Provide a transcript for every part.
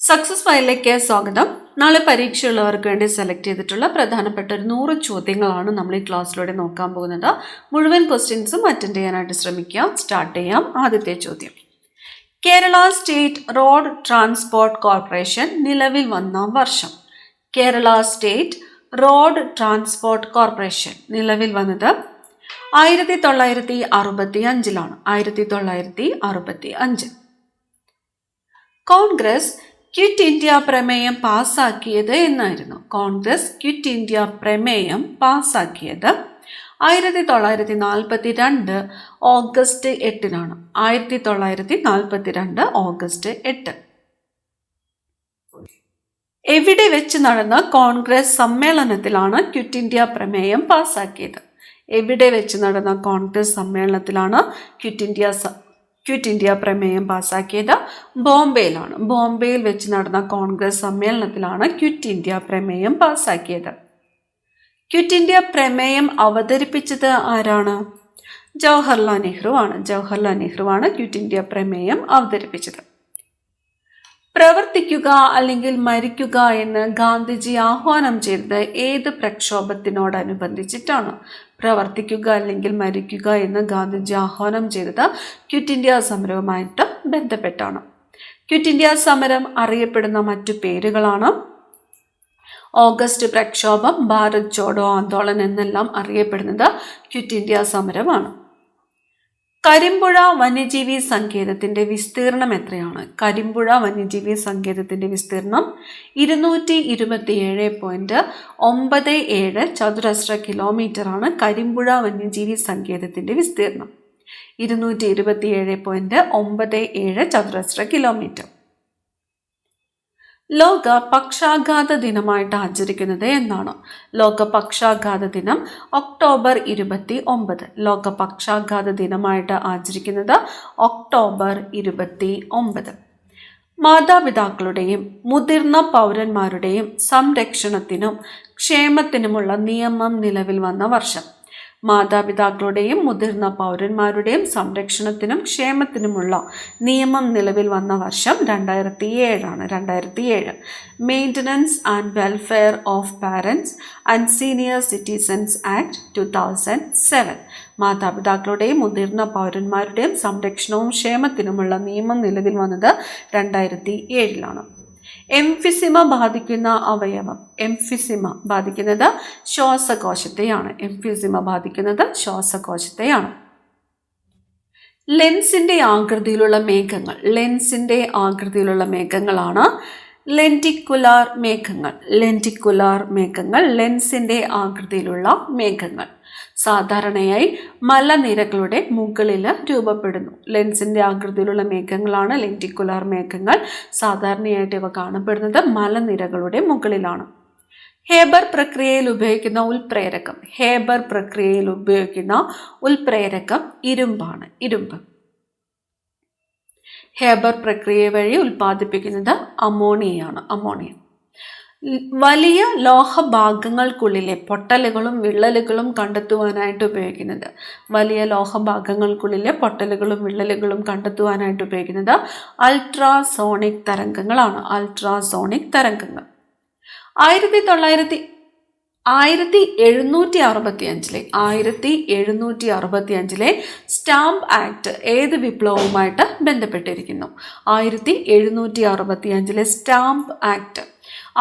Success ഫയലിലേക്ക് സ്വാഗതം. നാളെ പരീക്ഷയുള്ളവർക്ക് വേണ്ടി സെലക്ട് ചെയ്തിട്ടുള്ള പ്രധാനപ്പെട്ട ഒരു 100 ചോദ്യങ്ങളാണ് നമ്മൾ ഈ ക്ലാസ്സിലൂടെ നോക്കാൻ പോകുന്നത്. മുഴുവൻ ക്വസ്റ്റ്യൻസും അറ്റൻഡ് ചെയ്യാനായിട്ട് ശ്രമിക്കാം. സ്റ്റാർട്ട് ചെയ്യാം. ആദ്യത്തെ ചോദ്യം, Kerala state road transport corporation നിലവിൽ വന്ന വർഷം. Kerala state road transport corporation നിലവിൽ വന്നത് 1965 1965. കോൺഗ്രസ് ക്വിറ്റ് ഇന്ത്യ പ്രമേയം പാസാക്കിയത് എന്നായിരുന്നു. കോൺഗ്രസ് ക്വിറ്റ് ഇന്ത്യ പ്രമേയം പാസാക്കിയത് 1942 ഓഗസ്റ്റ് 8-നാണ്. 1942 ഓഗസ്റ്റ് 8. എവിടെ വെച്ച് നടന്ന കോൺഗ്രസ് സമ്മേളനത്തിലാണ് ക്വിറ്റ് ഇന്ത്യ പ്രമേയം പാസാക്കിയത്? എവിടെ വെച്ച് നടന്ന കോൺഗ്രസ് സമ്മേളനത്തിലാണ് ക്വിറ്റ് ഇന്ത്യ പ്രമേയം പാസാക്കിയത്? ബോംബെയിലാണ്. ബോംബെയിൽ വെച്ച് നടന്ന കോൺഗ്രസ് സമ്മേളനത്തിലാണ് ക്വിറ്റ് ഇന്ത്യ പ്രമേയം പാസാക്കിയത്. ക്വിറ്റ് ഇന്ത്യ പ്രമേയം അവതരിപ്പിച്ചത് ആരാണ്? ജവഹർലാൽ നെഹ്റു ആണ്. ജവഹർലാൽ നെഹ്റുവാണ് ക്വിറ്റ് ഇന്ത്യ പ്രമേയം അവതരിപ്പിച്ചത്. പ്രവർത്തിക്കുക അല്ലെങ്കിൽ മരിക്കുക എന്ന് ഗാന്ധിജി ആഹ്വാനം ചെയ്തത് ഏത് പ്രക്ഷോഭത്തിനോടനുബന്ധിച്ചിട്ടാണ്? പ്രവർത്തിക്കുക അല്ലെങ്കിൽ മരിക്കുക എന്ന് ഗാന്ധിജി ആഹ്വാനം ചെയ്തത് ക്വിറ്റ് ഇന്ത്യ സമരവുമായിട്ട് ബന്ധപ്പെട്ടാണ്. ക്വിറ്റ് ഇന്ത്യ സമരം അറിയപ്പെടുന്ന മറ്റു പേരുകളാണ് ഓഗസ്റ്റ് പ്രക്ഷോഭം, ഭാരത് ചോഡോ ആന്തോളൻ എന്നെല്ലാം അറിയപ്പെടുന്നത് ക്വിറ്റ് ഇന്ത്യ സമരമാണ്. കരിമ്പുഴ വന്യജീവി സങ്കേതത്തിന്റെ വിസ്തീർണം എത്രയാണ്? കരിമ്പുഴ വന്യജീവി സങ്കേതത്തിന്റെ വിസ്തീർണം 227.97 ചതുരശ്ര കിലോമീറ്റർ ആണ്. കരിമ്പുഴ വന്യജീവി സങ്കേതത്തിന്റെ വിസ്തീർണം 227.97 ചതുരശ്ര കിലോമീറ്റർ. ലോക പക്ഷാഘാത ദിനമായിട്ട് ആചരിക്കുന്നത് എന്നാണ്? ലോക പക്ഷാഘാത ദിനം ഒക്ടോബർ 29. ലോക പക്ഷാഘാത ദിനമായിട്ട് ആചരിക്കുന്നത് ഒക്ടോബർ 29. മാതാപിതാക്കളുടെയും മുതിർന്ന പൗരന്മാരുടെയും സംരക്ഷണത്തിനും ക്ഷേമത്തിനുമുള്ള നിയമം നിലവിൽ വന്ന വർഷം. മാതാപിതാക്കളുടെയും മുതിർന്ന പൗരന്മാരുടെയും സംരക്ഷണത്തിനും ക്ഷേമത്തിനുമുള്ള നിയമം നിലവിൽ വന്ന വർഷം 2007 ആണ്. 2007. Maintenance and welfare of parents and senior citizens act 2007. മാതാപിതാക്കളുടെയും മുതിർന്ന പൗരന്മാരുടെയും സംരക്ഷണവും ക്ഷേമത്തിനുമുള്ള നിയമം നിലവിൽ വന്നത് 2007. എംഫിസിമ ബാധിക്കുന്ന അവയവം. എംഫിസിമ ബാധിക്കുന്നത് ശ്വാസകോശത്തെയാണ്. എംഫിസിമ ബാധിക്കുന്നത് ശ്വാസകോശത്തെയാണ്. ലെൻസിന്റെ ആകൃതിയിലുള്ള മേഘങ്ങൾ. ലെൻസിന്റെ ആകൃതിയിലുള്ള മേഘങ്ങളാണ് ലെൻറ്റിക്കുലാർ മേഘങ്ങൾ. ലെൻറ്റിക്കുലാർ മേഘങ്ങൾ ലെൻസിന്റെ ആകൃതിയിലുള്ള മേഘങ്ങൾ. സാധാരണയായി മലനിരകളുടെ മുകളിൽ രൂപപ്പെടുന്നു. ലെൻസിന്റെ ആകൃതിയിലുള്ള മേഘങ്ങളാണ് ലെൻറ്റിക്കുലാർ മേഘങ്ങൾ. സാധാരണയായിട്ട് ഇവ കാണപ്പെടുന്നത് മലനിരകളുടെ മുകളിലാണ്. ഹേബർ പ്രക്രിയയിൽ ഉപയോഗിക്കുന്ന ഉൽപ്രേരകം. ഹേബർ പ്രക്രിയയിൽ ഉപയോഗിക്കുന്ന ഉൽപ്രേരകം ഇരുമ്പാണ്. ഇരുമ്പ്. ഹേബർ പ്രക്രിയ വഴി ഉൽപ്പാദിപ്പിക്കുന്നത് അമോണിയയാണ്. അമോണിയ. വലിയ ലോഹഭാഗങ്ങൾക്കുള്ളിലെ പൊട്ടലുകളും വിള്ളലുകളും കണ്ടെത്തുവാനായിട്ട് ഉപയോഗിക്കുന്നത്. വലിയ ലോഹഭാഗങ്ങൾക്കുള്ളിലെ പൊട്ടലുകളും വിള്ളലുകളും കണ്ടെത്തുവാനായിട്ട് ഉപയോഗിക്കുന്നത് അൾട്രാസോണിക് തരംഗങ്ങളാണ്. അൾട്രാസോണിക് തരംഗങ്ങൾ. 1765 സ്റ്റാമ്പ് ആക്ട് ഏത് വിപ്ലവവുമായിട്ട് ബന്ധപ്പെട്ടിരിക്കുന്നു? 1765 സ്റ്റാമ്പ് ആക്ട്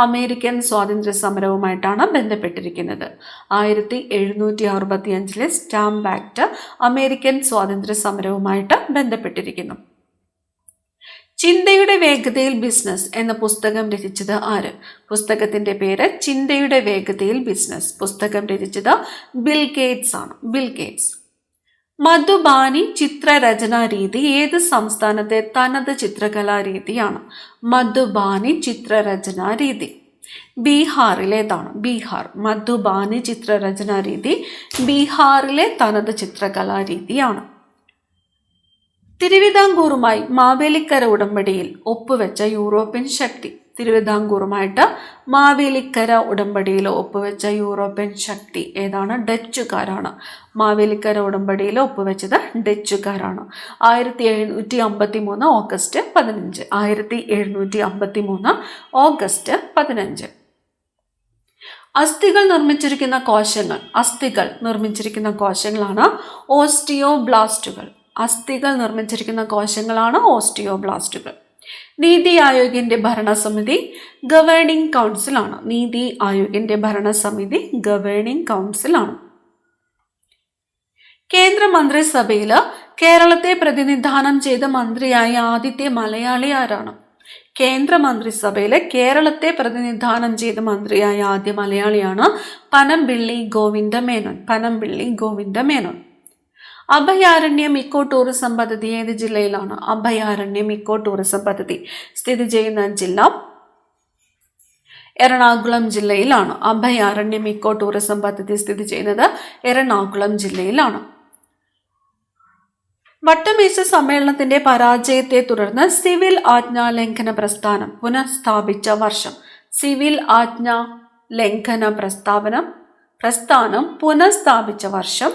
അമേരിക്കൻ സ്വാതന്ത്ര്യ സമരവുമായിട്ടാണ് ബന്ധപ്പെട്ടിരിക്കുന്നത്. 1765 സ്റ്റാമ്പ് ആക്ട് അമേരിക്കൻ സ്വാതന്ത്ര്യ സമരവുമായിട്ട് ബന്ധപ്പെട്ടിരിക്കുന്നു. ചിന്തയുടെ വേഗതയിൽ ബിസിനസ് എന്ന പുസ്തകം രചിച്ചത് ആര്? പുസ്തകത്തിന്റെ പേര് ചിന്തയുടെ വേഗതയിൽ ബിസിനസ്. പുസ്തകം രചിച്ചത് ബിൽ ഗേറ്റ്സ് ആണ്. Bill Gates. മധുബാനി ചിത്രരചനാ രീതി ഏത് സംസ്ഥാനത്തെ തനത് ചിത്രകലാ രീതിയാണ്? മധുബാനി ചിത്രരചനാ രീതി ബീഹാറിലേതാണ്. ബീഹാർ. മധുബാനി ചിത്രരചനാ രീതി ബീഹാറിലെ തനത് ചിത്രകലാ രീതിയാണ്. തിരുവിതാംകൂറുമായി മാവേലിക്കര ഉടമ്പടിയിൽ ഒപ്പുവെച്ച യൂറോപ്യൻ ശക്തി. തിരുവിതാംകൂറുമായിട്ട് മാവേലിക്കര ഉടമ്പടിയിൽ ഒപ്പുവെച്ച യൂറോപ്യൻ ശക്തി ഏതാണ്? ഡച്ചുകാരാണ്. മാവേലിക്കര ഉടമ്പടിയിൽ ഒപ്പുവെച്ചത് ഡച്ചുകാരാണ്. 1753 ഓഗസ്റ്റ് 15. 1753 ഓഗസ്റ്റ് 15. അസ്ഥികൾ നിർമ്മിച്ചിരിക്കുന്ന കോശങ്ങളാണ് ഓസ്റ്റിയോബ്ലാസ്റ്റുകൾ. അസ്ഥികൾ നിർമ്മിച്ചിരിക്കുന്ന കോശങ്ങളാണ് ഓസ്റ്റിയോബ്ലാസ്റ്റുകൾ. നീതി ആയോഗിന്റെ ഭരണസമിതി ഗവേണിംഗ് കൗൺസിലാണ്. നീതി ആയോഗിന്റെ ഭരണസമിതി ഗവേണിംഗ് കൗൺസിലാണ്. കേന്ദ്ര മന്ത്രിസഭയിൽ കേരളത്തെ പ്രതിനിധാനം ചെയ്ത മന്ത്രിയായ ആദ്യത്തെ മലയാളി ആരാണ്? കേന്ദ്ര മന്ത്രിസഭയിലെ കേരളത്തെ പ്രതിനിധാനം ചെയ്ത മന്ത്രിയായ ആദ്യ മലയാളിയാണ് പനമ്പിള്ളി ഗോവിന്ദ മേനോൻ. അഭയാരണ്യം ഇക്കോ ടൂറിസം പദ്ധതി ഏത് ജില്ലയിലാണ്? അഭയാരണ്യം ഇക്കോ ടൂറിസം പദ്ധതി സ്ഥിതി ചെയ്യുന്ന ജില്ല എറണാകുളം ജില്ലയിലാണ്. അഭയാരണ്യം ഇക്കോ ടൂറിസം പദ്ധതി സ്ഥിതി ചെയ്യുന്നത് എറണാകുളം ജില്ലയിലാണ്. വട്ടമേശ സമ്മേളനത്തിന്റെ പരാജയത്തെ തുടർന്ന് സിവിൽ ആജ്ഞാ ലംഘന പ്രസ്ഥാനം പുനഃസ്ഥാപിച്ച വർഷം. സിവിൽ ആജ്ഞാ ലംഘന പ്രസ്ഥാനം പുനഃസ്ഥാപിച്ച വർഷം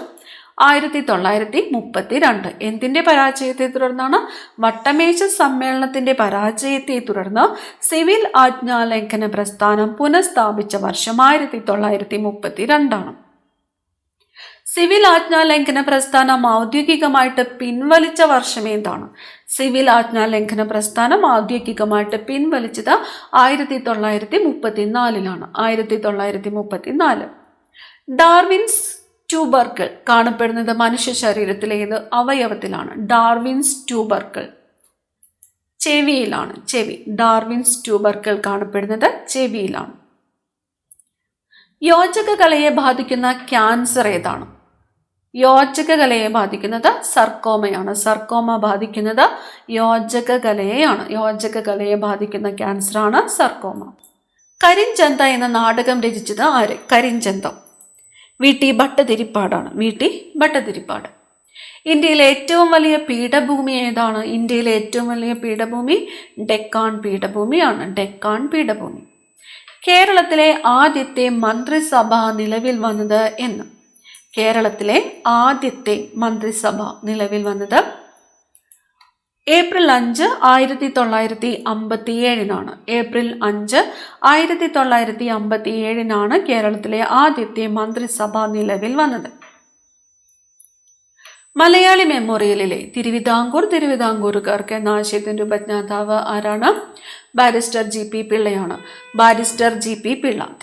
1932. എന്തിന്റെ പരാജയത്തെ തുടർന്നാണ്? വട്ടമേശ സമ്മേളനത്തിന്റെ പരാജയത്തെ തുടർന്ന് സിവിൽ ആജ്ഞാ ലംഘന പ്രസ്ഥാനം പുനഃസ്ഥാപിച്ച വർഷം 1932. സിവിൽ ആജ്ഞാ ലംഘന പ്രസ്ഥാനം ഔദ്യോഗികമായിട്ട് പിൻവലിച്ച വർഷം ഏതാണ്? സിവിൽ ആജ്ഞാ ലംഘന പ്രസ്ഥാനം ഔദ്യോഗികമായിട്ട് പിൻവലിച്ചത് 1934. 1934. ഡാർവിൻസ് ട്യൂബർക്കിൾ കാണപ്പെടുന്നത് മനുഷ്യ ശരീരത്തിലെ ഏത് അവയവത്തിലാണ്? ഡാർവിൻസ് ട്യൂബർക്കിൾ ചെവിയിലാണ്. ഡാർവിൻസ് ട്യൂബർക്കിൾ കാണപ്പെടുന്നത് ചെവിയിലാണ്. യോജകകളയെ ബാധിക്കുന്ന ക്യാൻസർ ഏതാണ്? യോജകകളയെ ബാധിക്കുന്നത് സർക്കോമയാണ്. സർക്കോമ ബാധിക്കുന്നത് യോജകകളെയാണ്. യോജകകളയെ ബാധിക്കുന്ന ക്യാൻസറാണ് സർക്കോമ. കരിഞ്ചന്ത എന്ന നാടകം രചിച്ചത് ആര്? കരിഞ്ചന്തം VT ഭട്ടതിരിപ്പാടാണ്. VT ഭട്ടതിരിപ്പാട്. ഇന്ത്യയിലെ ഏറ്റവും വലിയ പീഠഭൂമി ഏതാണ്? ഇന്ത്യയിലെ ഏറ്റവും വലിയ പീഠഭൂമി ഡെക്കാൻ പീഠഭൂമിയാണ്. ഡെക്കാൻ പീഠഭൂമി. കേരളത്തിലെ ആദ്യത്തെ മന്ത്രിസഭ നിലവിൽ വന്നത് എന്ന്? കേരളത്തിലെ ആദ്യത്തെ മന്ത്രിസഭ നിലവിൽ വന്നത് ഏപ്രിൽ 5, 1957. ഏപ്രിൽ 5, 1957 കേരളത്തിലെ ആദ്യത്തെ മന്ത്രിസഭ നിലവിൽ വന്നത്. മലയാളി മെമ്മോറിയലിലെ തിരുവിതാംകൂറുകാർക്ക് എന്ന ആശയത്തിന്റെ ഉപജ്ഞാതാവ് ആരാണ്? ബാരിസ്റ്റർ GP പിള്ളയാണ്. Barrister GP Pillai.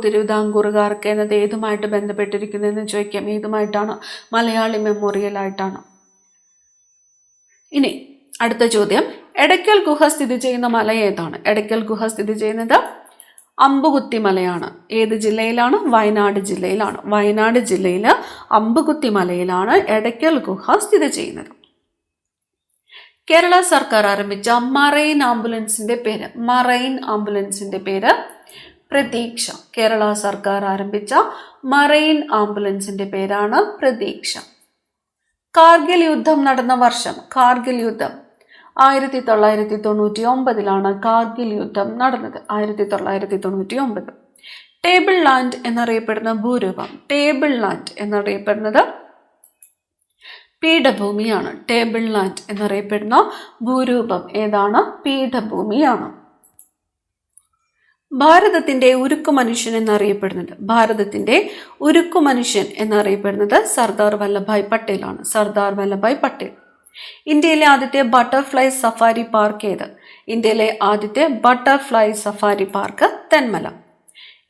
തിരുവിതാംകൂറുകാർക്ക് എന്നത് ഏതുമായിട്ട് ബന്ധപ്പെട്ടിരിക്കുന്നതെന്ന് ചോദിക്കാം. ഏതുമായിട്ടാണ്? മലയാളി മെമ്മോറിയലായിട്ടാണ്. ഇനി അടുത്ത ചോദ്യം, എടയ്ക്കൽ ഗുഹ സ്ഥിതി ചെയ്യുന്ന മല ഏതാണ്? എടയ്ക്കൽ ഗുഹ സ്ഥിതി ചെയ്യുന്നത് അമ്പുകുത്തി മലയാണ്. ഏത് ജില്ലയിലാണ്? വയനാട് ജില്ലയിലാണ്. വയനാട് ജില്ലയിലെ അമ്പുകുത്തി മലയിലാണ് എടയ്ക്കൽ ഗുഹ സ്ഥിതി ചെയ്യുന്നത്. കേരള സർക്കാർ ആരംഭിച്ച മറൈൻ ആംബുലൻസിന്റെ പേര് പ്രതീക്ഷ. കേരള സർക്കാർ ആരംഭിച്ച മറൈൻ ആംബുലൻസിന്റെ പേരാണ് പ്രതീക്ഷ. കാർഗിൽ യുദ്ധം നടന്ന വർഷം? കാർഗിൽ യുദ്ധം 1999 കാർഗിൽ യുദ്ധം നടന്നത്. 1999. ടേബിൾ ലാൻഡ് എന്നറിയപ്പെടുന്ന ഭൂരൂപം? ടേബിൾ ലാൻഡ് എന്നറിയപ്പെടുന്നത് പീഠഭൂമിയാണ്. ടേബിൾ ലാൻഡ് എന്നറിയപ്പെടുന്ന ഭൂരൂപം ഏതാണ്? പീഠഭൂമിയാണ്. ഭാരതത്തിന്റെ ഉരുക്കു മനുഷ്യൻ എന്നറിയപ്പെടുന്നത് സർദാർ വല്ലഭായ് പട്ടേലാണ്. സർദാർ വല്ലഭായ് പട്ടേൽ. ഇന്ത്യയിലെ ആദ്യത്തെ ബട്ടർഫ്ലൈ സഫാരി പാർക്ക് ഏത്? ഇന്ത്യയിലെ ആദ്യത്തെ butterfly safari park Thenmala.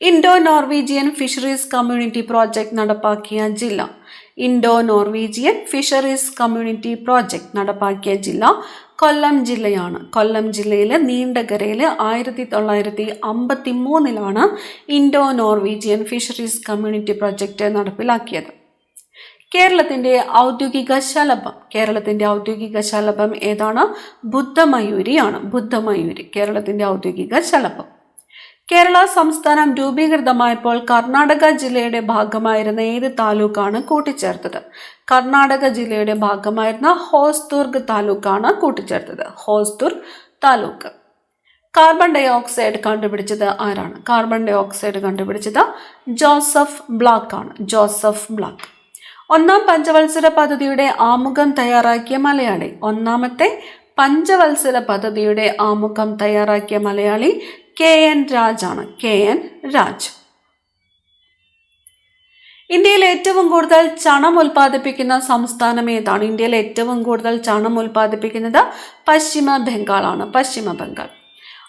Indo Norwegian fisheries community project നടപ്പാക്കിയ ജില്ല? Indo Norwegian fisheries community project നടപ്പാക്കിയ ജില്ല കൊല്ലം ജില്ലയാണ്. കൊല്ലം ജില്ലയിലെ നീണ്ടകരയിൽ 1953 Indo Norwegian fisheries community project നടപ്പിലാക്കിയത്. കേരളത്തിന്റെ ഔദ്യോഗിക ശലഭം ഏതാണ്? ബുദ്ധമയൂരിയാണ്. കേരളത്തിന്റെ ഔദ്യോഗിക ശലഭം. കേരള സംസ്ഥാനം രൂപീകൃതമായപ്പോൾ കർണാടക ജില്ലയുടെ ഭാഗമായിരുന്ന ഏത് താലൂക്കാണ് കൂട്ടിച്ചേർത്തത്? കർണാടക ജില്ലയുടെ ഭാഗമായിരുന്ന ഹോസ്ദുർഗ് താലൂക്കാണ് കൂട്ടിച്ചേർത്തത്. Hosdurg taluk. Carbon dioxide കണ്ടുപിടിച്ചത് ആരാണ്? കാർബൺ ഡൈ ഓക്സൈഡ് കണ്ടുപിടിച്ചത് ജോസഫ് ബ്ലാക്ക് ആണ്. Joseph Black. ഒന്നാം പഞ്ചവത്സര പദ്ധതിയുടെ ആമുഖം തയ്യാറാക്കിയ മലയാളി. ഒന്നാമത്തെ പഞ്ചവത്സര പദ്ധതിയുടെ ആമുഖം തയ്യാറാക്കിയ മലയാളി KN രാജ് ആണ്. KN രാജ്. ഇന്ത്യയിൽ ഏറ്റവും കൂടുതൽ ചണം ഉൽപ്പാദിപ്പിക്കുന്ന സംസ്ഥാനം ഏതാണ്? ഇന്ത്യയിൽ ഏറ്റവും കൂടുതൽ ചണം ഉൽപ്പാദിപ്പിക്കുന്നത് പശ്ചിമ ബംഗാളാണ്. പശ്ചിമ ബംഗാൾ.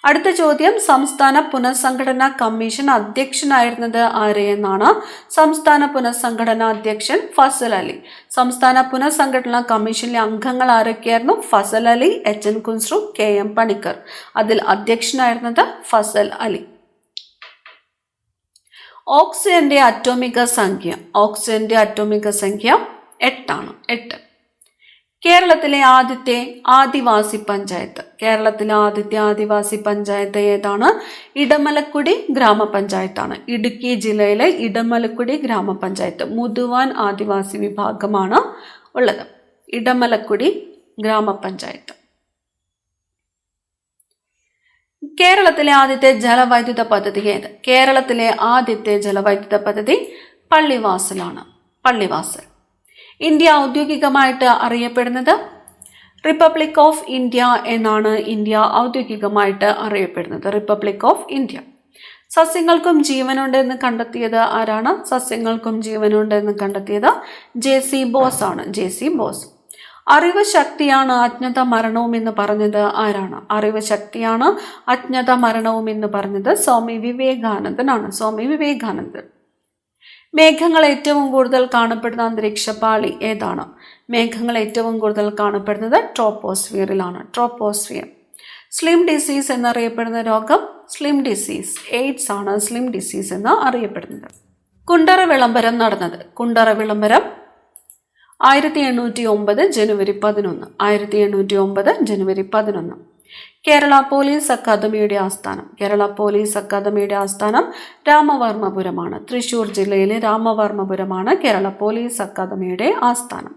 അടുത്ത ചോദ്യം, സംസ്ഥാന പുനഃസംഘടനാ കമ്മീഷൻ അധ്യക്ഷനായിരുന്നത് ആര് എന്നാണ്? സംസ്ഥാന പുനഃസംഘടനാ അധ്യക്ഷൻ ഫസൽ അലി. സംസ്ഥാന പുനഃസംഘടനാ കമ്മീഷനിലെ അംഗങ്ങൾ ആരൊക്കെയായിരുന്നു? Fasal Ali, HN Kunzru, KM Panicker. അതിൽ അധ്യക്ഷനായിരുന്നത് ഫസൽ അലി. ഓക്സിജന്റെ അറ്റോമിക സംഖ്യ. ഓക്സിജന്റെ അറ്റോമിക സംഖ്യ 8 ആണ്. 8. കേരളത്തിലെ ആദ്യത്തെ ആദിവാസി പഞ്ചായത്ത്. കേരളത്തിലെ ആദ്യത്തെ ആദിവാസി പഞ്ചായത്ത് ഏതാണ്? ഇടമലക്കുടി ഗ്രാമപഞ്ചായത്താണ്. ഇടുക്കി ജില്ലയിലെ ഇടമലക്കുടി ഗ്രാമപഞ്ചായത്ത്. മുതുവാൻ ആദിവാസി വിഭാഗമാണ് ഉള്ളത്. ഇടമലക്കുടി ഗ്രാമപഞ്ചായത്ത്. കേരളത്തിലെ ആദ്യത്തെ ജലവൈദ്യുത പദ്ധതി ഏത്? കേരളത്തിലെ ആദ്യത്തെ ജലവൈദ്യുത പദ്ധതി പള്ളിവാസലാണ്. പള്ളിവാസൽ. ഇന്ത്യ ഔദ്യോഗികമായിട്ട് അറിയപ്പെടുന്നത് റിപ്പബ്ലിക് ഓഫ് ഇന്ത്യ എന്നാണ്. ഇന്ത്യ ഔദ്യോഗികമായിട്ട് അറിയപ്പെടുന്നത് റിപ്പബ്ലിക് ഓഫ് ഇന്ത്യ. സസ്യങ്ങൾക്കും ജീവനുണ്ട് എന്ന് കണ്ടെത്തിയത് ആരാണ്? സസ്യങ്ങൾക്കും ജീവനുണ്ട് എന്ന് കണ്ടെത്തിയത് JC ബോസ് ആണ്. JC boss. അറിവ് ശക്തിയാണ് അജ്ഞത മരണവും എന്ന് പറഞ്ഞത് ആരാണ്? അറിവ് ശക്തിയാണ് അജ്ഞത മരണവും എന്ന് പറഞ്ഞത് സ്വാമി വിവേകാനന്ദനാണ്. സ്വാമി വിവേകാനന്ദൻ. മേഘങ്ങൾ ഏറ്റവും കൂടുതൽ കാണപ്പെടുന്ന അന്തരീക്ഷ പാളി ഏതാണ്? മേഘങ്ങൾ ഏറ്റവും കൂടുതൽ കാണപ്പെടുന്നത് ട്രോപ്പോസ്ഫിയറിലാണ്. ട്രോപ്പോസ്ഫിയർ. സ്ലിം ഡിസീസ് എന്നറിയപ്പെടുന്ന രോഗം? Slim disease. എയ്ഡ്സ് ആണ് സ്ലിം ഡിസീസ് എന്ന് അറിയപ്പെടുന്നത്. കുണ്ടറ വിളംബരം നടന്നത്? കുണ്ടറ വിളംബരം 1809 ജനുവരി 11. 1809 ജനുവരി 11. കേരള പോലീസ് അക്കാദമിയുടെ ആസ്ഥാനം? കേരള പോലീസ് അക്കാദമിയുടെ ആസ്ഥാനം രാമവർമ്മപുരമാണ്. തൃശൂർ ജില്ലയിലെ രാമവർമ്മപുരമാണ് കേരള പോലീസ് അക്കാദമിയുടെ ആസ്ഥാനം.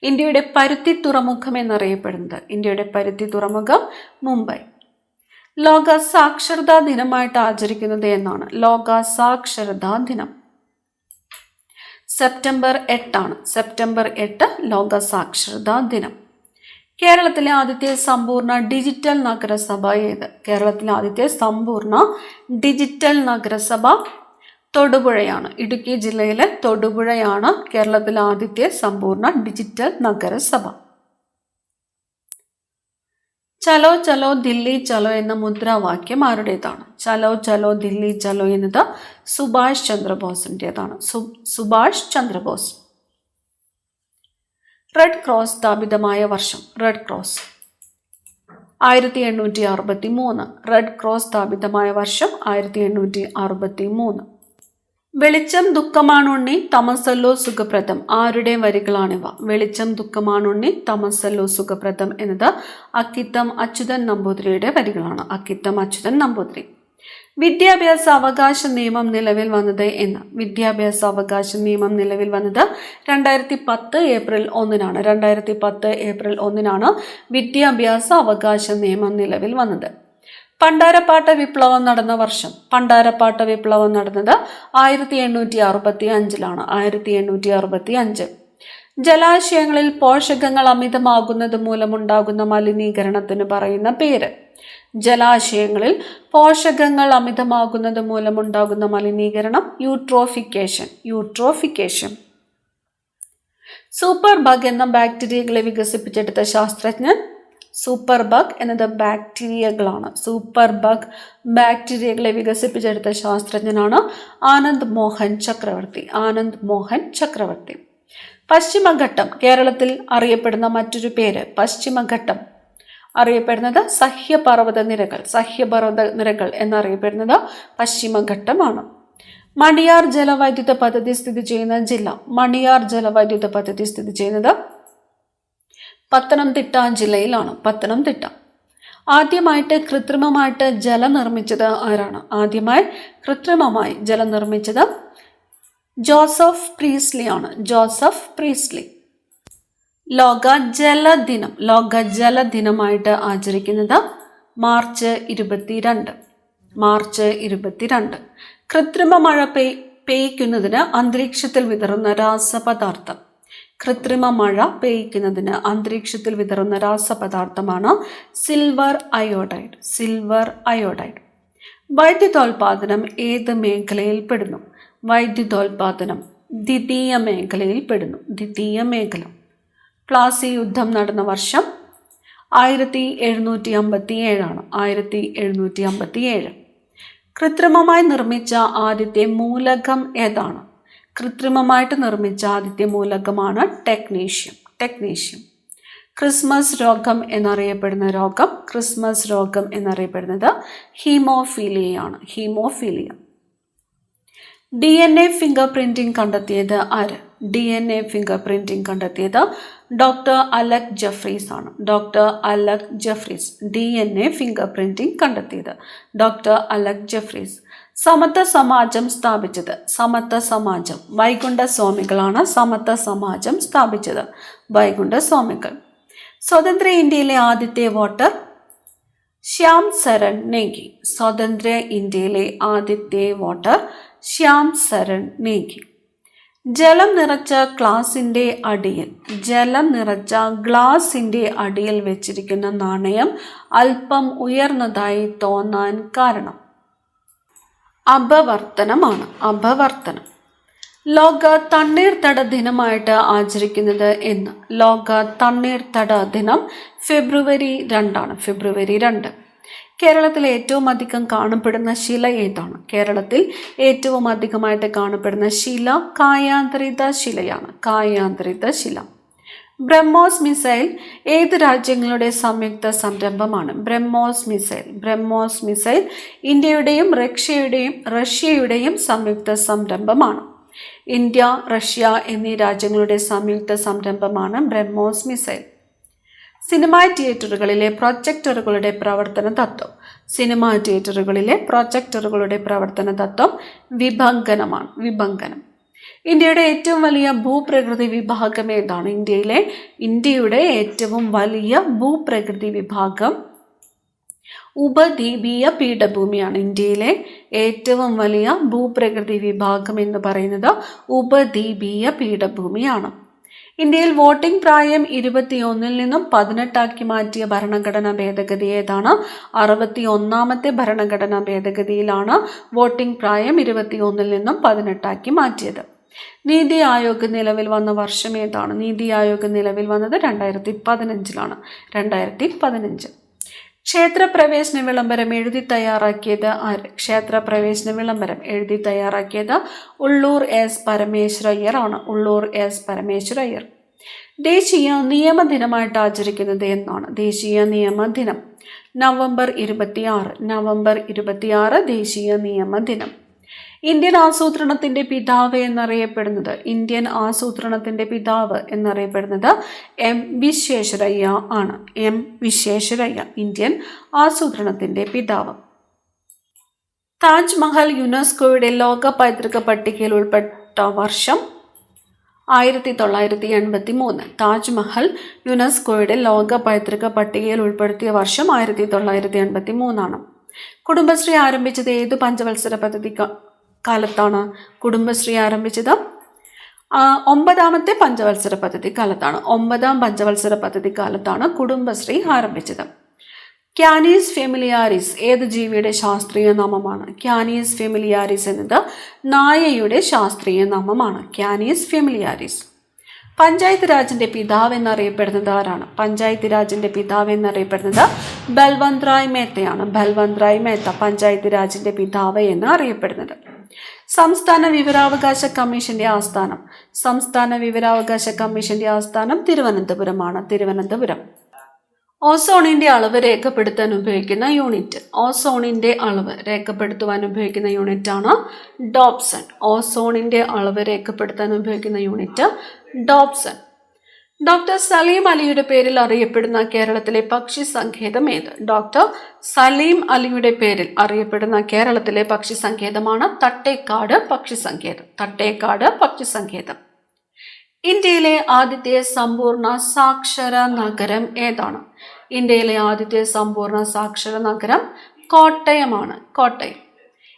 ഇന്ത്യയുടെ പരുത്തി തുറമുഖം എന്നറിയപ്പെടുന്നത്? ഇന്ത്യയുടെ പരുത്തി തുറമുഖം മുംബൈ. ലോക സാക്ഷരതാ ദിനമായിട്ട് ആചരിക്കുന്നത് എന്നാണ്? ലോക സാക്ഷരതാ ദിനം സെപ്റ്റംബർ 8 ആണ്. സെപ്റ്റംബർ 8 ലോക സാക്ഷരതാ ദിനം. കേരളത്തിലെ ആദ്യത്തെ സമ്പൂർണ്ണ ഡിജിറ്റൽ നഗരസഭ ഏത്? കേരളത്തിലെ ആദ്യത്തെ സമ്പൂർണ്ണ ഡിജിറ്റൽ നഗരസഭ തൊടുപുഴയാണ്. ഇടുക്കി ജില്ലയിലെ തൊടുപുഴയാണ് കേരളത്തിലെ ആദ്യത്തെ സമ്പൂർണ്ണ ഡിജിറ്റൽ നഗരസഭ. ചലോ ചലോ ദില്ലി ചലോ എന്ന മുദ്രാവാക്യം ആരുടേതാണ്? ചലോ ചലോ ദില്ലി ചലോ എന്നത് സുഭാഷ് ചന്ദ്രബോസിൻ്റെതാണ്. സുഭാഷ് ചന്ദ്രബോസ്. റെഡ് ക്രോസ് സ്ഥാപിതമായ വർഷം? Red cross 1863. റെഡ് ക്രോസ് സ്ഥാപിതമായ വർഷം 1863. വെളിച്ചം ദുഃഖമാണുണ്ണി തമസല്ലോ സുഖപ്രദം. ആരുടെ വരികളാണിവ? വെളിച്ചം ദുഃഖമാണുണ്ണി തമസല്ലോ സുഖപ്രദം എന്നത് അക്കിത്തം അച്യുതൻ നമ്പൂതിരിയുടെ വരികളാണ്. അക്കിത്തം അച്യുതൻ നമ്പൂതിരി. വിദ്യാഭ്യാസ അവകാശ നിയമം നിലവിൽ വന്നത് എന്ന്? വിദ്യാഭ്യാസ അവകാശ നിയമം നിലവിൽ വന്നത് 2010 ഏപ്രിൽ 1 2010 ഏപ്രിൽ 1 വിദ്യാഭ്യാസ അവകാശ നിയമം നിലവിൽ വന്നത്. പണ്ടാരപ്പാട്ട വിപ്ലവം നടന്ന വർഷം? പണ്ടാരപ്പാട്ട വിപ്ലവം നടന്നത് 1865 1865. ജലാശയങ്ങളിൽ പോഷകങ്ങൾ അമിതമാകുന്നത് മൂലമുണ്ടാകുന്ന മലിനീകരണത്തിന് പറയുന്ന പേര്? ജലാശയങ്ങളിൽ പോഷകങ്ങൾ അമിതമാകുന്നത് മൂലമുണ്ടാകുന്ന മലിനീകരണം യൂട്രോഫിക്കേഷൻ. യൂട്രോഫിക്കേഷൻ. സൂപ്പർ ബഗ് എന്ന ബാക്ടീരിയകളെ വികസിപ്പിച്ചെടുത്ത ശാസ്ത്രജ്ഞൻ? സൂപ്പർ ബഗ് എന്നത് ബാക്ടീരിയകളാണ്. സൂപ്പർ ബഗ് ബാക്ടീരിയകളെ വികസിപ്പിച്ചെടുത്ത ശാസ്ത്രജ്ഞനാണ് ആനന്ദ് മോഹൻ ചക്രവർത്തി. ആനന്ദ് മോഹൻ ചക്രവർത്തി. പശ്ചിമഘട്ടം കേരളത്തിൽ അറിയപ്പെടുന്ന മറ്റൊരു പേര്? പശ്ചിമഘട്ടം അറിയപ്പെടുന്നത് സഹ്യപർവ്വത നിരകൾ. സഹ്യപർവ്വത നിരകൾ എന്നറിയപ്പെടുന്നത് പശ്ചിമഘട്ടമാണ്. മണിയാർ ജലവൈദ്യുത പദ്ധതി സ്ഥിതി ചെയ്യുന്ന ജില്ല? മണിയാർ ജലവൈദ്യുത പദ്ധതി സ്ഥിതി ചെയ്യുന്നത് പത്തനംതിട്ട ജില്ലയിലാണ്. പത്തനംതിട്ട. ആദ്യമായിട്ട് കൃത്രിമമായിട്ട് ജലം നിർമ്മിച്ചത് ആരാണ്? ആദ്യമായി കൃത്രിമമായി ജലം നിർമ്മിച്ചത് ജോസഫ് പ്രീസ്ലി ആണ്. ജോസഫ് പ്രീസ്ലി. ലോക ജലദിനം? ലോക ജലദിനമായിട്ട് ആചരിക്കുന്നത് മാർച്ച് 22. കൃത്രിമ മഴ പെയ്യ്ക്കുന്നതിന് അന്തരീക്ഷത്തിൽ വിതറുന്ന രാസപദാർത്ഥം. കൃത്രിമ മഴ പെയ്യ്ക്കുന്നതിന് അന്തരീക്ഷത്തിൽ വിതറുന്ന രാസപദാർത്ഥമാണ് സിൽവർ അയോഡൈഡ്. വൈദ്യുതോൽപാദനം ഏത് മേഖലയിൽ പെടുന്നു? വൈദ്യുതോൽപാദനം ദ്വിതീയ മേഖലയിൽ പെടുന്നു. പ്ലാസി യുദ്ധം നടന്ന വർഷം 1757. 1757. കൃത്രിമമായി നിർമ്മിച്ച ആദ്യത്തെ മൂലകം ഏതാണ്? കൃത്രിമമായിട്ട് നിർമ്മിച്ച ആദ്യത്തെ മൂലകമാണ് ടെക്നീഷ്യം. ക്രിസ്മസ് രോഗം എന്നറിയപ്പെടുന്നത് ഹീമോഫീലിയ. DNA ഫിംഗർ പ്രിന്റിംഗ് കണ്ടെത്തിയത് ആര്? DNA ഫിംഗർ പ്രിന്റിംഗ് കണ്ടെത്തിയത് ഡോക്ടർ അലക് ജെഫ്രീസ് ആണ്. DNA ഫിംഗർ പ്രിന്റിംഗ് കണ്ടെത്തിയത് ഡോക്ടർ അലക് ജെഫ്രീസ്. സമത്വ സമാജം സ്ഥാപിച്ചത് വൈകുണ്ഠ സ്വാമികളാണ്. സ്വതന്ത്ര ഇന്ത്യയിലെ ആദ്യത്തെ വോട്ടർ ശ്യാം സരൺ നേഗി. ജലം നിറച്ച ഗ്ലാസിന്റെ അടിയിൽ വെച്ചിരിക്കുന്ന നാണയം അല്പം ഉയർന്നതായി തോന്നാൻ കാരണം അപവർത്തനം. ലോക തണ്ണീർത്തട ദിനമായിട്ട് ആചരിക്കുന്നത് എന്ന്? ലോക തണ്ണീർത്തട ദിനം ഫെബ്രുവരി 2. കേരളത്തിൽ ഏറ്റവും അധികം കാണപ്പെടുന്ന ശില ഏതാണ്? കേരളത്തിൽ ഏറ്റവും അധികമായിട്ട് കാണപ്പെടുന്ന ശില കായാന്തരിത ശില. ബ്രഹ്മോസ് മിസൈൽ ഏത് രാജ്യങ്ങളുടെ സംയുക്ത സംരംഭമാണ്? ബ്രഹ്മോസ് മിസൈൽ ഇന്ത്യയുടെയും റഷ്യയുടെയും സംയുക്ത സംരംഭമാണ്. ഇന്ത്യ, റഷ്യ എന്നീ രാജ്യങ്ങളുടെ സംയുക്ത സംരംഭമാണ് ബ്രഹ്മോസ് മിസൈൽ. സിനിമാ തിയേറ്ററുകളിലെ പ്രൊജക്ടറുകളുടെ പ്രവർത്തന തത്വം വിഭംഗനം. ഇന്ത്യയുടെ ഏറ്റവും വലിയ ഭൂപ്രകൃതി വിഭാഗം ഏതാണ്? ഇന്ത്യയുടെ ഏറ്റവും വലിയ ഭൂപ്രകൃതി വിഭാഗം ഉപദ്വീപീയ പീഠഭൂമിയാണ്. ഇന്ത്യയിലെ ഏറ്റവും വലിയ ഭൂപ്രകൃതി വിഭാഗം എന്ന് പറയുന്നത് ഉപദ്വീപീയ പീഠഭൂമിയാണ്. ഇന്ത്യയിൽ വോട്ടിംഗ് പ്രായം 21 നിന്നും 18 മാറ്റിയ ഭരണഘടനാ ഭേദഗതി ഏതാണ്? 61ാമത്തെ ഭരണഘടനാ ഭേദഗതിയിലാണ് വോട്ടിംഗ് പ്രായം 21 നിന്നും 18 മാറ്റിയത്. നീതി ആയോഗ് നിലവിൽ വന്ന വർഷം ഏതാണ്? നീതി ആയോഗ് നിലവിൽ വന്നത് 2015. 2015. ക്ഷേത്രപ്രവേശന വിളംബരം എഴുതി തയ്യാറാക്കിയത് ആര്? ക്ഷേത്രപ്രവേശന വിളംബരം എഴുതി തയ്യാറാക്കിയത് ഉള്ളൂർ എസ് പരമേശ്വരയ്യർ ആണ്. ദേശീയ നിയമദിനമായിട്ട് ആചരിക്കുന്നത് എന്നാണ്? ദേശീയ നിയമദിനം നവംബർ 26. ദേശീയ നിയമദിനം. ഇന്ത്യൻ ആസൂത്രണത്തിന്റെ പിതാവ് എന്നറിയപ്പെടുന്നത് എം വിശ്വേശ്വരയ്യ ആണ്. ഇന്ത്യൻ ആസൂത്രണത്തിന്റെ പിതാവ്. താജ്മഹൽ യുനെസ്കോയുടെ ലോക പൈതൃക പട്ടികയിൽ ഉൾപ്പെട്ട വർഷം 1983. താജ്മഹൽ യുനെസ്കോയുടെ ലോക പൈതൃക പട്ടികയിൽ ഉൾപ്പെടുത്തിയ വർഷം 1983. കുടുംബശ്രീ ആരംഭിച്ചത് ഏത് പഞ്ചവത്സര പദ്ധതി കാലത്താണ്? കുടുംബശ്രീ ആരംഭിച്ചത് 9ാമത്തെ പഞ്ചവത്സര പദ്ധതി കാലത്താണ്. 9ാം പഞ്ചവത്സര പദ്ധതി കാലത്താണ് കുടുംബശ്രീ ആരംഭിച്ചത്. ക്യാനീസ് ഫെമിലിയാരിസ് ഏത് ജീവിയുടെ ശാസ്ത്രീയ നാമമാണ്? ക്യാനീസ് ഫെമിലിയാരിസ് എന്നത് നായയുടെ ശാസ്ത്രീയ നാമമാണ്. ക്യാനീസ് ഫെമിലിയാരിസ്. പഞ്ചായത്ത് രാജിന്റെ പിതാവ് എന്നറിയപ്പെടുന്നത് ആരാണ്? പഞ്ചായത്ത് രാജിന്റെ പിതാവ് എന്നറിയപ്പെടുന്നത് ബൽവന്ത് റായ് മേത്തയാണ്. പഞ്ചായത്ത് രാജിന്റെ പിതാവ് എന്ന് അറിയപ്പെടുന്നത്. സംസ്ഥാന വിവരാവകാശ കമ്മീഷന്റെ ആസ്ഥാനം തിരുവനന്തപുരം. ഓസോണിന്റെ അളവ് രേഖപ്പെടുത്താൻ ഉപയോഗിക്കുന്ന യൂണിറ്റ് ആണ് ഡോപ്സൺ. ഡോക്ടർ സലീം അലിയുടെ പേരിൽ അറിയപ്പെടുന്ന കേരളത്തിലെ പക്ഷി സങ്കേതം ഏത്? ഡോക്ടർ സലീം അലിയുടെ പേരിൽ അറിയപ്പെടുന്ന കേരളത്തിലെ പക്ഷി സങ്കേതമാണ് തട്ടേക്കാട് പക്ഷി സങ്കേതം. ഇന്ത്യയിലെ ആദ്യത്തെ സമ്പൂർണ്ണ സാക്ഷര നഗരം ഏതാണ്? ഇന്ത്യയിലെ ആദ്യത്തെ സമ്പൂർണ്ണ സാക്ഷര നഗരം കോട്ടയമാണ്. കോട്ടയം.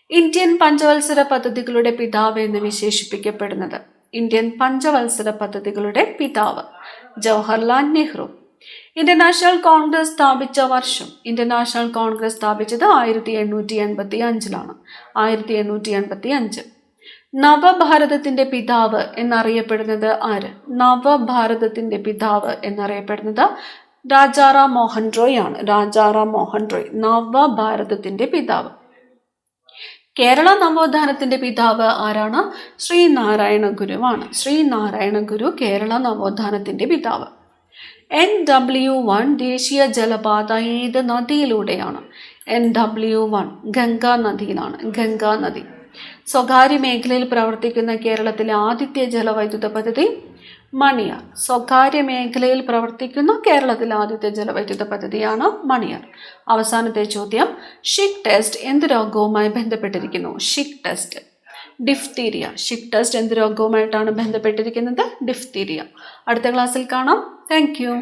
ഇന്ത്യൻ പഞ്ചവത്സര പദ്ധതികളുടെ പിതാവ് എന്ന് വിശേഷിപ്പിക്കപ്പെടുന്നത്? ഇന്ത്യൻ പഞ്ചവത്സര പദ്ധതികളുടെ പിതാവ് ജവഹർലാൽ നെഹ്റു. ഇന്ത്യൻ നാഷണൽ കോൺഗ്രസ് സ്ഥാപിച്ച വർഷം? ഇന്ത്യൻ നാഷണൽ കോൺഗ്രസ് സ്ഥാപിച്ചത് 1885 1885. നവഭാരതത്തിന്റെ പിതാവ് എന്നറിയപ്പെടുന്നത് ആര്? നവഭാരതത്തിന്റെ പിതാവ് എന്നറിയപ്പെടുന്നത് രാജാറാം മോഹൻ റോയ് ആണ്. രാജാറാം മോഹൻ റോയ് നവഭാരതത്തിന്റെ പിതാവ്. കേരള നവോത്ഥാനത്തിന്റെ പിതാവ് ആരാണ്? ശ്രീനാരായണ ഗുരുവാണ്. ശ്രീനാരായണ ഗുരു കേരള നവോത്ഥാനത്തിന്റെ പിതാവ്. NW1 ദേശീയ ജലപാത ഏത് നദിയിലൂടെയാണ്? NW1 ഗംഗാ നദിയിലാണ്. ഗംഗാ നദി. സ്വകാര്യ മേഖലയിൽ പ്രവർത്തിക്കുന്ന കേരളത്തിലെ ആദ്യത്തെ ജലവൈദ്യുത പദ്ധതി മണിയാർ. സ്വകാര്യ മേഖലയിൽ പ്രവർത്തിക്കുന്ന കേരളത്തിലെ ആദ്യത്തെ ജലവൈദ്യുത പദ്ധതിയാണ് മണിയാർ. അവസാനത്തെ ചോദ്യം, ഷിക് ടെസ്റ്റ് എന്ത് രോഗവുമായി ബന്ധപ്പെട്ടിരിക്കുന്നു? Schick test diphtheria. Schick test എന്ത് രോഗവുമായിട്ടാണ് ബന്ധപ്പെട്ടിരിക്കുന്നത്? ഡിഫ്തീരിയ. അടുത്ത ക്ലാസ്സിൽ കാണാം. Thank you.